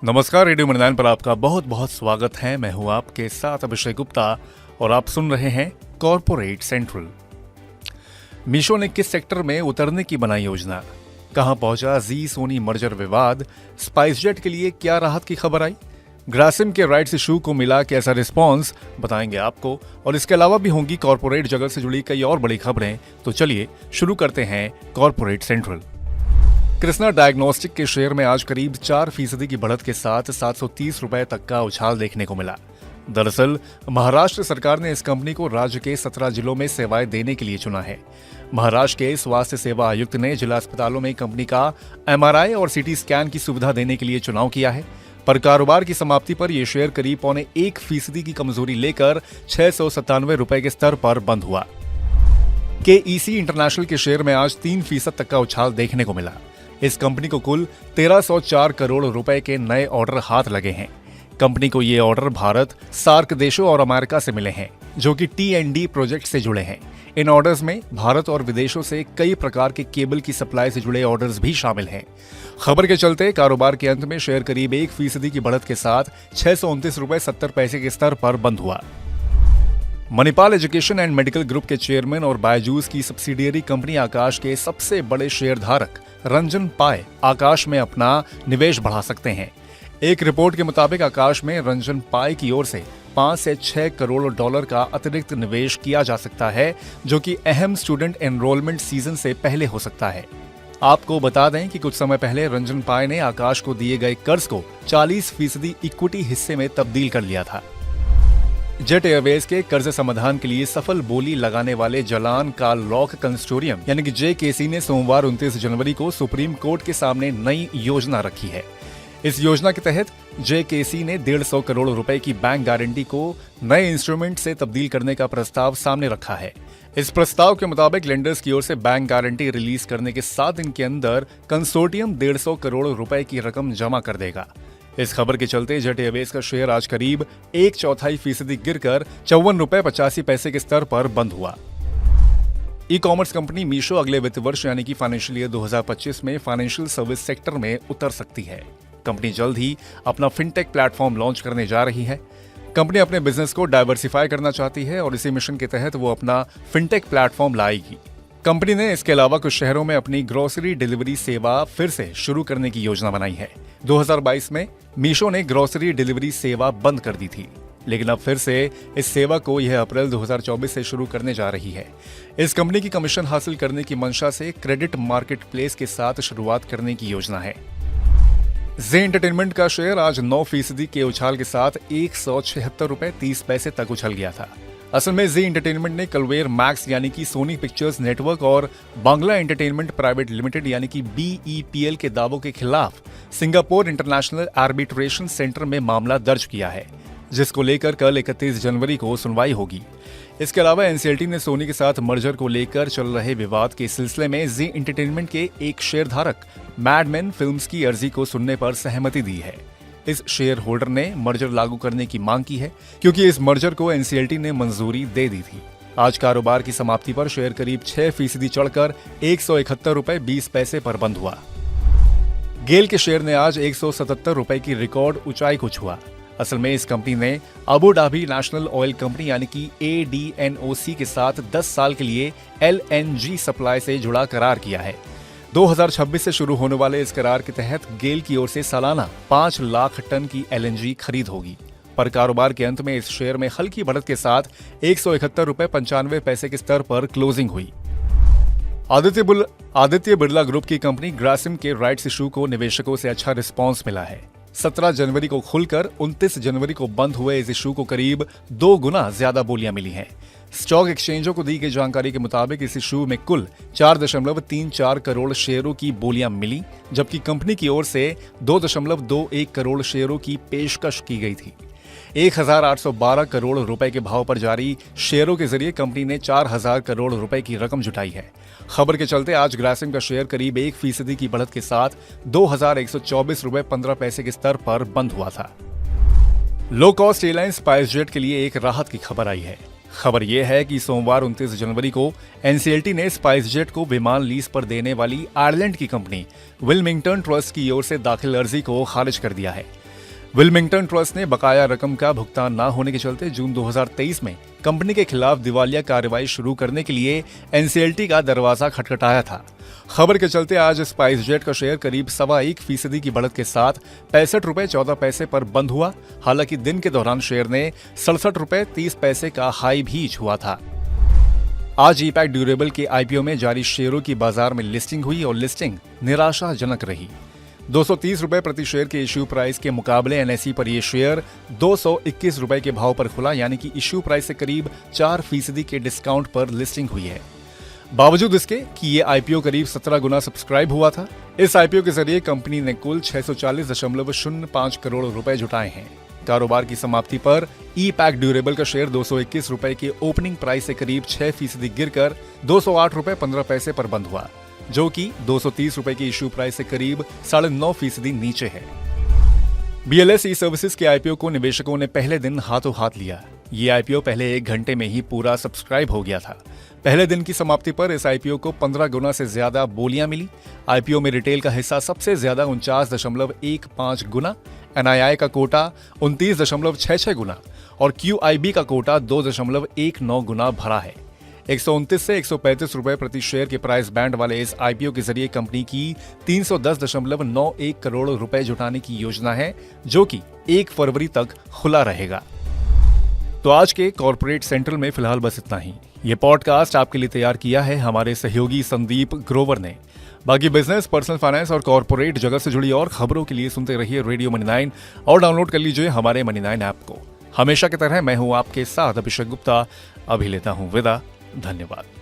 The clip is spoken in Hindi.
नमस्कार। रेडियो मृदान पर आपका बहुत बहुत स्वागत है। मैं हूं आपके साथ अभिषेक गुप्ता और आप सुन रहे हैं कॉर्पोरेट सेंट्रल। मीशो ने किस सेक्टर में उतरने की बनाई योजना, कहां पहुंचा जी सोनी मर्जर विवाद, स्पाइसजेट के लिए क्या राहत की खबर आई, ग्रासिम के राइट्स इशू को मिला कैसा रिस्पॉन्स, बताएंगे आपको। और इसके अलावा भी होंगी कॉर्पोरेट जगत से जुड़ी कई और बड़ी खबरें। तो चलिए शुरू करते हैं कॉर्पोरेट सेंट्रल। कृष्णा डायग्नोस्टिक के शेयर में आज करीब 4% की बढ़त के साथ 730 रुपए तक का उछाल देखने को मिला। दरअसल महाराष्ट्र सरकार ने इस कंपनी को राज्य के 17 जिलों में सेवाएं देने के लिए चुना है। महाराष्ट्र के स्वास्थ्य सेवा आयुक्त ने जिला अस्पतालों में कंपनी का MRI और CT स्कैन की सुविधा देने के लिए चुनाव किया है। पर कारोबार की समाप्ति पर यह शेयर करीब 0.25% की कमजोरी लेकर 697 रुपए के स्तर पर बंद हुआ। KEC इंटरनेशनल के शेयर में आज 3% तक का उछाल देखने को मिला। इस कंपनी को कुल 1304 करोड़ रुपए के नए ऑर्डर हाथ लगे हैं। कंपनी को ये ऑर्डर भारत, सार्क देशों और अमेरिका से मिले हैं, जो कि T&D प्रोजेक्ट से जुड़े हैं। इन ऑर्डर्स में भारत और विदेशों से कई प्रकार के केबल की सप्लाई से जुड़े ऑर्डर्स भी शामिल हैं। खबर के चलते कारोबार के अंत में शेयर करीब 1% की बढ़त के साथ 629 रुपए 70 पैसे के स्तर पर बंद हुआ। Manipal education and medical group के चेयरमैन और बायजूस की सब्सिडियरी कंपनी आकाश के सबसे बड़े शेयरधारक रंजन पाय आकाश में अपना निवेश बढ़ा सकते हैं। एक रिपोर्ट के मुताबिक आकाश में रंजन पाय की ओर से 5 से 6 करोड़ डॉलर का अतिरिक्त निवेश किया जा सकता है, जो कि अहम स्टूडेंट एनरोलमेंट सीजन से पहले हो सकता है। आपको बता दें कि कुछ समय पहले रंजन पाय ने आकाश को दिए गए कर्ज को 40% इक्विटी हिस्से में तब्दील कर लिया था। जेट एयरवेज के कर्ज समाधान के लिए सफल बोली लगाने वाले जलान का लॉक कंसोर्टियम यानी कि JKC ने सोमवार 29 जनवरी को सुप्रीम कोर्ट के सामने नई योजना रखी है। इस योजना के तहत JKC ने 150 करोड़ रुपए की बैंक गारंटी को नए इंस्ट्रूमेंट से तब्दील करने का प्रस्ताव सामने रखा है। इस प्रस्ताव के मुताबिक लेंडर्स की ओर से बैंक गारंटी रिलीज करने के 7 दिन के अंदर कंसोर्टियम 150 करोड़ रुपए की रकम जमा कर देगा। इस खबर के चलते जेट एयरवेज का शेयर आज करीब 1/4% गिरकर 54 रुपए 85 पैसे के स्तर पर बंद हुआ। ई-कॉमर्स कंपनी मीशो अगले वित्त वर्ष यानी कि फाइनेंशियल ईयर 2025 में फाइनेंशियल सर्विस सेक्टर में उतर सकती है। कंपनी जल्द ही अपना फिनटेक प्लेटफॉर्म लॉन्च करने जा रही है। कंपनी अपने बिजनेस को डाइवर्सिफाई करना चाहती है और इसी मिशन के तहत वो अपना फिनटेक प्लेटफॉर्म लाएगी। कंपनी ने इसके अलावा कुछ शहरों में अपनी ग्रोसरी डिलीवरी सेवा फिर से शुरू करने की योजना बनाई है। 2022 में मीशो ने ग्रोसरी डिलीवरी सेवा बंद कर दी थी, लेकिन अब फिर से इस सेवा को यह अप्रैल 2024 से शुरू करने जा रही है। इस कंपनी की कमीशन हासिल करने की मंशा से क्रेडिट मार्केट प्लेस के साथ शुरुआत करने की योजना है। जी एंटरटेनमेंट का शेयर आज 9% के उछाल के साथ 176 रुपए 30 पैसे तक उछल गया था। असल में जी एंटरटेनमेंट ने कलवेर मैक्स यानी कि सोनी पिक्चर्स नेटवर्क और बांग्ला एंटरटेनमेंट प्राइवेट लिमिटेड यानी कि BEPL के दावों के खिलाफ सिंगापुर इंटरनेशनल आर्बिट्रेशन सेंटर में मामला दर्ज किया है, जिसको लेकर कल 31 जनवरी को सुनवाई होगी। इसके अलावा NCLT ने सोनी के साथ मर्जर को लेकर चल रहे विवाद के सिलसिले में जी एंटरटेनमेंट के एक शेयरधारक मैडमैन फिल्म्स की अर्जी को सुनने पर सहमति दी है। इस शेयर होल्डर ने मर्जर लागू करने की मांग की है, क्योंकि इस मर्जर को NCLT ने मंजूरी दे दी थी। आज कारोबार की समाप्ति पर शेयर करीब 6% चढ़कर 171 रुपए 20 पैसे पर बंद हुआ। गेल के शेयर ने आज 177 रुपए की रिकॉर्ड ऊंचाई को छुआ। असल में इस कंपनी ने Abu Dhabi national oil company यानी कि ADNOC के साथ 10 साल के लिए LNG सप्लाई से जुड़ा करार किया है। 2026 से शुरू होने वाले इस करार के तहत गेल की ओर से सालाना 5 लाख टन की LNG खरीद होगी। पर कारोबार के अंत में इस शेयर में हल्की बढ़त के साथ 171 रुपए 95 पैसे के स्तर पर क्लोजिंग हुई। आदित्य बिरला ग्रुप की कंपनी ग्रासिम के राइट्स इशू को निवेशकों से अच्छा रिस्पांस मिला है। 17 जनवरी को खुलकर 29 जनवरी को बंद हुए इस इशू को करीब 2 गुना ज्यादा बोलियां मिली हैं। स्टॉक एक्सचेंजों को दी गई जानकारी के मुताबिक इस इशू में कुल 4.34 करोड़ शेयरों की बोलियां मिली, जबकि कंपनी की ओर से 2.21 करोड़ शेयरों की पेशकश की गई थी। 1,812 करोड़ रुपए के भाव पर जारी शेयरों के जरिए कंपनी ने 4,000 करोड़ रुपए की रकम जुटाई है। खबर के चलते आज ग्रासिम का शेयर करीब 1% की बढ़त के साथ 2,124 रुपए 15 पैसे के स्तर पर बंद हुआ था। लो कॉस्ट एयरलाइन स्पाइसजेट के लिए एक राहत की खबर आई है। खबर यह है कि सोमवार 29 जनवरी को एनसीएलटी ने स्पाइसजेट को विमान लीज पर देने वाली आयरलैंड की कंपनी विल्मिंगटन ट्रस्ट की ओर से दाखिल अर्जी को खारिज कर दिया है। विल्मिंगटन ट्रस्ट ने बकाया रकम का भुगतान न होने के चलते जून 2023 में कंपनी के खिलाफ दिवालिया कार्रवाई शुरू करने के लिए एनसीएलटी का दरवाजा खटखटाया था। खबर के चलते आज स्पाइसजेट का शेयर करीब 1.25% की बढ़त के साथ 65 रुपए 14 पैसे पर बंद हुआ। हालांकि दिन के दौरान शेयर ने 67 रुपए 30 पैसे का हाई भी छुआ था। आज ईपैक ड्यूरेबल के आईपीओ में जारी शेयरों की बाजार में लिस्टिंग हुई और लिस्टिंग निराशाजनक रही। 230 रुपए प्रति शेयर के इश्यू प्राइस के मुकाबले एनएसई पर यह शेयर 221 रुपए के भाव पर खुला, यानी कि इश्यू प्राइस से करीब 4% के डिस्काउंट पर लिस्टिंग हुई है। बावजूद इसके कि ये आईपीओ करीब 17 गुना सब्सक्राइब हुआ था। इस आईपीओ के जरिए कंपनी ने कुल 640.05 करोड़ रुपए जुटाए हैं। कारोबार की समाप्ति पर ईपैक ड्यूरेबल का शेयर 221 रुपए के ओपनिंग प्राइस से करीब 6% गिरकर 208 रुपए 15 पैसे पर बंद हुआ, जो कि 230 रुपए की इश्यू प्राइस से करीब 9.5% नीचे है। बीएलएस ई सर्विसेज के आईपीओ को निवेशकों ने पहले दिन हाथों हाथ लिया। ये आईपीओ पहले 1 घंटे में ही पूरा सब्सक्राइब हो गया था। पहले दिन की समाप्ति पर इस आईपीओ को 15 गुना से ज्यादा बोलियां मिली। आईपीओ में रिटेल का हिस्सा सबसे ज्यादा 49.15 गुना, एनआईआई का कोटा 29.66 गुना और क्यूआईबी का कोटा 2.19 गुना भरा है। 129 से 135 रुपए प्रति शेयर के प्राइस बैंड वाले इस आईपीओ के जरिए कंपनी की 310.91 करोड़ रुपए जुटाने की योजना है, जो कि 1 फरवरी तक खुला रहेगा। तो आज के कॉर्पोरेट सेंट्रल में फिलहाल बस इतना ही। ये पॉडकास्ट आपके लिए तैयार किया है हमारे सहयोगी संदीप ग्रोवर ने। बाकी बिजनेस, पर्सनल फाइनेंस और कॉर्पोरेट जगत से जुड़ी और खबरों के लिए सुनते रहिए रेडियो मनी 9 और डाउनलोड कर लीजिए हमारे मनी 9 ऐप को। हमेशा की तरह मैं हूं आपके साथ अभिषेक गुप्ता। अभी लेता हूं विदा। धन्यवाद।